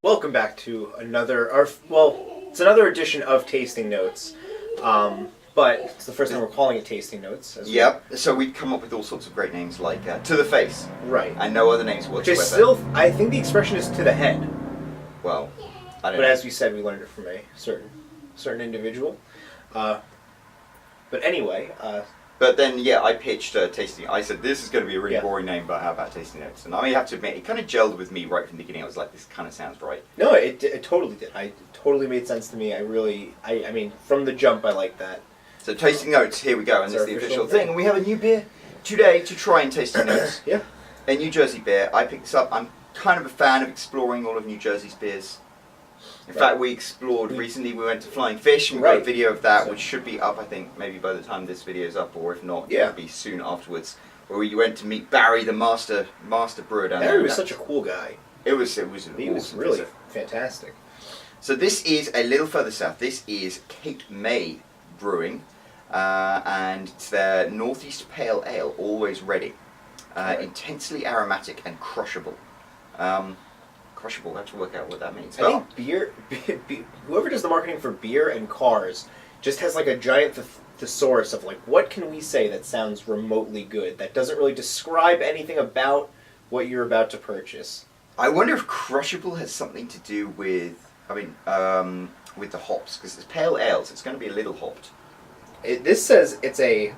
Welcome back to it's another edition of Tasting Notes, but it's the first time we're calling it Tasting Notes. Yep, so we've come up with all sorts of great names like To the Face. Right. And no other names Which whatsoever. is still, I think the expression is to the head. Well, I don't But know. as we said, we learned it from a certain individual. But anyway... But then, yeah, I pitched Tasting. I said, this is going to be a really Yeah. boring name, but how about Tasting Notes? And I have to admit, it kind of gelled with me right from the beginning. I was like, this kind of sounds right. No, it totally did. It totally made sense to me. I mean, from the jump, I like that. So Tasting Notes, here we go, and It's this our is the official official thing. And we have a new beer today to try in Tasting Notes. Yeah. A New Jersey beer. I picked this up. I'm kind of a fan of exploring all of New Jersey's beers. In fact, we explored recently. We went to Flying Fish, and we got a video of that, which should be up, I think, maybe by the time this video is up, or if not, it'll be soon afterwards. Where we went to meet Barry, the master brewer down there. Barry was such a cool guy. He was Really fantastic. So this is a little further south. This is Cape May Brewing, and it's their Northeast Pale Ale, always ready. Intensely aromatic and crushable. Crushable, I have to work out what that means. I think beer, whoever does the marketing for beer and cars just has like a giant thesaurus of like, what can we say that sounds remotely good, that doesn't really describe anything about what you're about to purchase. I wonder if crushable has something to do with, with the hops, because it's pale ale, so it's going to be a little hopped. This says it's a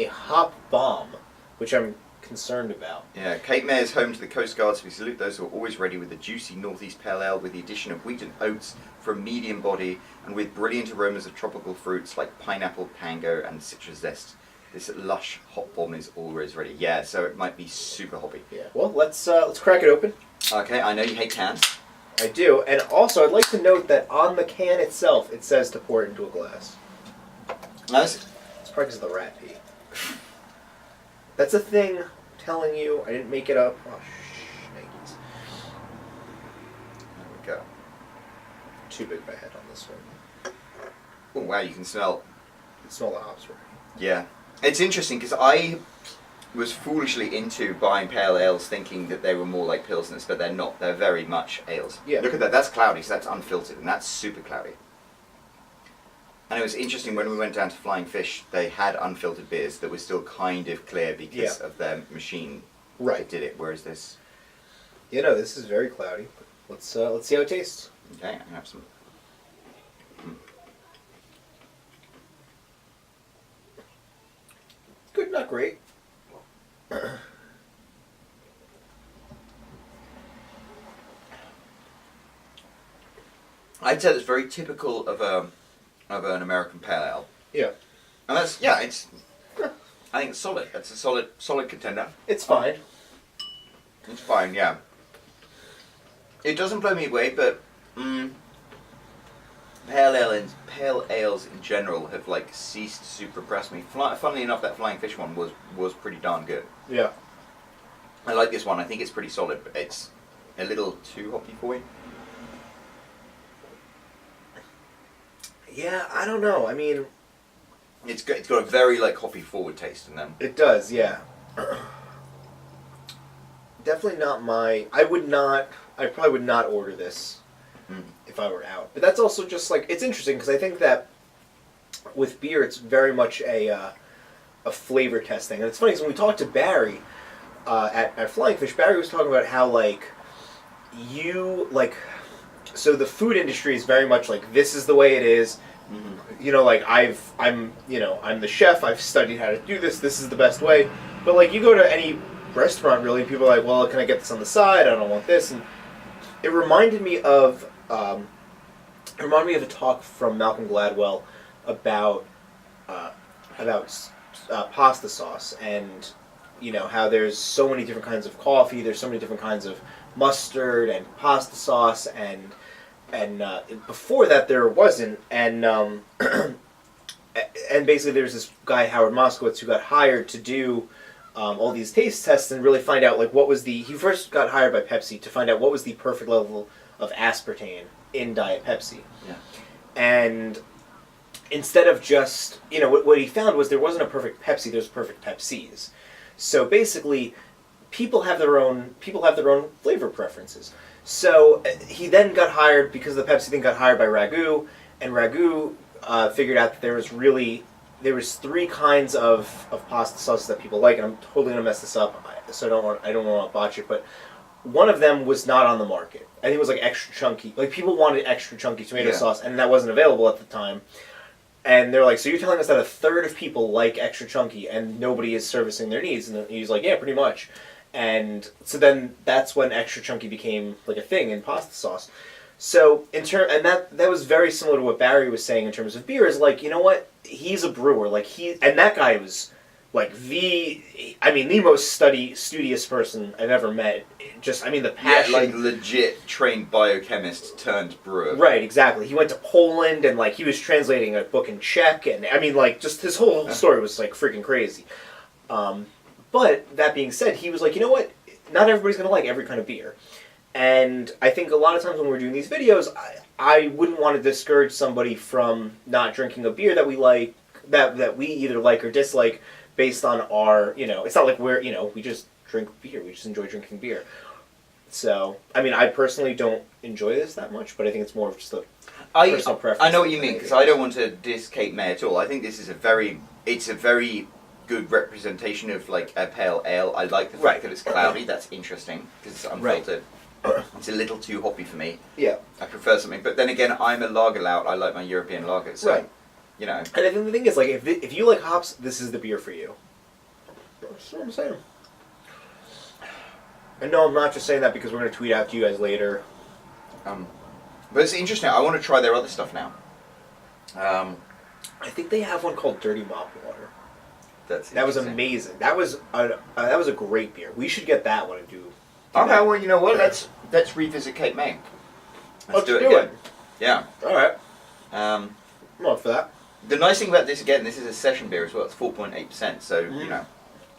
hop bomb, which I'm concerned about. Yeah, Cape May is home to the Coast Guard, so we salute those who are always ready with a juicy Northeast Pale Ale with the addition of wheat and oats for a medium body and with brilliant aromas of tropical fruits like pineapple, pango and citrus zest. This lush hop bomb is always ready. Yeah, so it might be super hoppy. Yeah. Well, let's crack it open. Okay, I know you hate cans. I do, and also I'd like to note that on the can itself it says to pour it into a glass. Nice. It's probably because of the rat pee. That's a thing. I'm telling you, I didn't make it up. Oh, shnikes. There we go. Too big of a head on this one. Oh wow, you can smell. You can smell the hops, right? Yeah, it's interesting because I was foolishly into buying pale ales, thinking that they were more like pilsners, but they're not. They're very much ales. Yeah. Look at that. That's cloudy, so that's unfiltered, and that's super cloudy. And it was interesting when we went down to Flying Fish, they had unfiltered beers that were still kind of clear because of their machine that did it, whereas this... You know, this is very cloudy. Let's see how it tastes. Okay, I'm going to have some... Good, not great. I'd say it's very typical of an American pale ale. Yeah. And that's, it's... I think it's solid. It's a solid contender. It's fine. It's fine, yeah. It doesn't blow me away, but pale ales in general have like ceased to impress me. Funnily enough, that Flying Fish one was pretty darn good. Yeah. I like this one. I think it's pretty solid, but it's a little too hoppy for me. Yeah, I don't know. I mean, It's got a very like hoppy forward taste in them. it does, yeah. Definitely not my... I probably would not order this if I were out. But that's also just like... It's interesting because I think that with beer it's very much a flavor testing. And it's funny because when we talked to Barry at Flying Fish, Barry was talking about how so the food industry is very much like, this is the way it is. Mm-hmm. You know, like I'm the chef, I've studied how to do this, this is the best way. But like you go to any restaurant really, and people are like, well, can I get this on the side? I don't want this. And it reminded me of a talk from Malcolm Gladwell about pasta sauce, and you know how there's so many different kinds of coffee, there's so many different kinds of mustard and pasta sauce, and before that there wasn't, and and basically there's this guy Howard Moskowitz who got hired to do all these taste tests and really find out like he first got hired by Pepsi to find out what was the perfect level of aspartame in Diet Pepsi. Yeah. And instead of just, what he found was there wasn't a perfect Pepsi, there's perfect Pepsis. So basically, people have their own flavor preferences. So he then got hired because the Pepsi thing got hired by Ragu, and Ragu figured out that there was 3 kinds of pasta sauces that people like, and I'm totally gonna mess this up, so I don't want to botch it, but one of them was not on the market. I think it was like extra chunky. Like people wanted extra chunky tomato sauce, and that wasn't available at the time. And they're like, so you're telling us that a third of people like extra chunky, and nobody is servicing their needs? And he's like, yeah, pretty much. And so then that's when extra chunky became like a thing in pasta sauce. So and that was very similar to what Barry was saying in terms of beer. Is like, you know what? He's a brewer. Like and that guy was like the most studious person I've ever met. The passion. Yeah, like legit trained biochemist turned brewer. Right, exactly. He went to Poland and like he was translating a book in Czech, and just his whole story was like freaking crazy. But that being said, he was like, you know what? Not everybody's gonna like every kind of beer. And I think a lot of times when we're doing these videos, I wouldn't want to discourage somebody from not drinking a beer that we like, that we either like or dislike based on our, it's not like we just drink beer. We just enjoy drinking beer. So, I personally don't enjoy this that much, but I think it's more of just a personal preference. I know what you mean, because I don't want to diss Cape May at all. I think this is a very good representation of like a pale ale. I like the fact that it's cloudy. That's interesting because it's unfiltered. Right. It's a little too hoppy for me. Yeah, I prefer something. But then again, I'm a lager lout. I like my European lagers. So, And I think the thing is, like, if you like hops, this is the beer for you. That's what I'm saying. And no, I'm not just saying that because we're going to tweet out to you guys later. But it's interesting. I want to try their other stuff now. I think they have one called Dirty Mop Water. That was amazing. That was a great beer. We should get that one and do. Okay, well, you know what? Let's revisit Cape May. Let's do it. Yeah. All right. I'm up for that. The nice thing about this, again, this is a session beer as well. It's 4.8%, so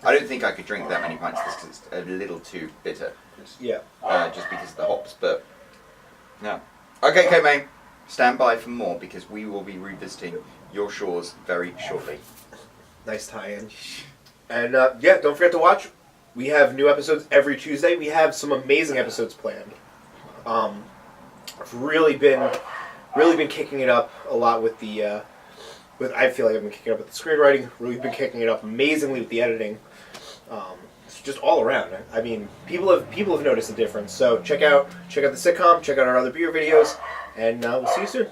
I don't think I could drink that many pints of this because it's a little too bitter. Yeah. Just because of the hops, but no. Okay, Cape May, stand by for more because we will be revisiting your shores very shortly. Nice tie-in. And don't forget to watch. We have new episodes every Tuesday. We have some amazing episodes planned. I've really been kicking it up a lot with the. I feel like I've been kicking it up with the screenwriting. Really been kicking it up amazingly with the editing. It's just all around. People have noticed the difference. So check out the sitcom. Check out our other beer videos, and we'll see you soon.